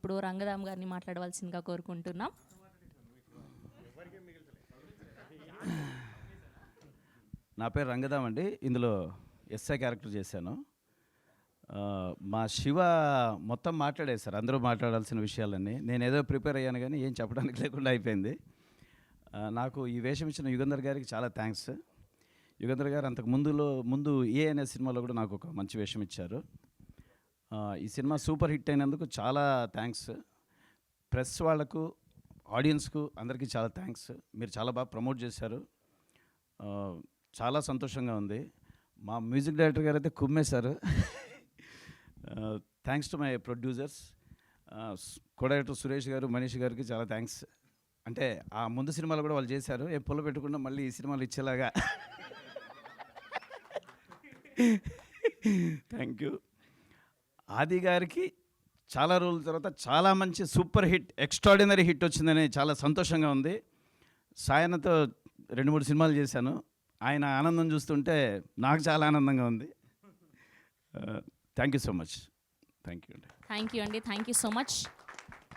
ఇప్పుడు రంగదామ్ గారిని మాట్లాడవలసిందిగా కోరుకుంటున్నాం. నా పేరు రంగదామ్ అండి. ఇందులో ఎస్ఐ క్యారెక్టర్ చేశాను. మా శివ మొత్తం మాట్లాడేశారు, అందరూ మాట్లాడాల్సిన విషయాలన్నీ. నేను ఏదో ప్రిపేర్ అయ్యాను కానీ ఏం చెప్పడానికి లేకుండా అయిపోయింది. నాకు ఈ వేషం ఇచ్చిన యుగంధర్ గారికి చాలా థ్యాంక్స్. యుగంధర్ గారు అంతకు ముందు ఏ అనే సినిమాలో కూడా నాకు ఒక మంచి వేషం ఇచ్చారు. ఈ సినిమా సూపర్ హిట్ అయినందుకు చాలా థ్యాంక్స్. ప్రెస్ వాళ్ళకు, ఆడియన్స్కు అందరికీ చాలా థ్యాంక్స్. మీరు చాలా బాగా ప్రమోట్ చేశారు. చాలా సంతోషంగా ఉంది. మా మ్యూజిక్ డైరెక్టర్ గారు అయితే కుమ్మేశారు. Thanks to my producers, co director Suresh గారు, మనీష్ గారికి చాలా థ్యాంక్స్. అంటే ఆ ముందు సినిమాలు కూడా వాళ్ళు చేశారు, ఏ పొల పెట్టకుండా మళ్ళీ ఈ సినిమాలు ఇచ్చేలాగా. Thank you. ఆది గారికి చాలా రోజుల తర్వాత చాలా మంచి సూపర్ హిట్, ఎక్స్ట్రాడినరీ హిట్ వచ్చిందని చాలా సంతోషంగా ఉంది. సాయనతో 2-3 సినిమాలు చేశాను. ఆయన ఆనందం చూస్తుంటే నాకు చాలా ఆనందంగా ఉంది. Thank you so much. Thank you అండి. Thank you so much.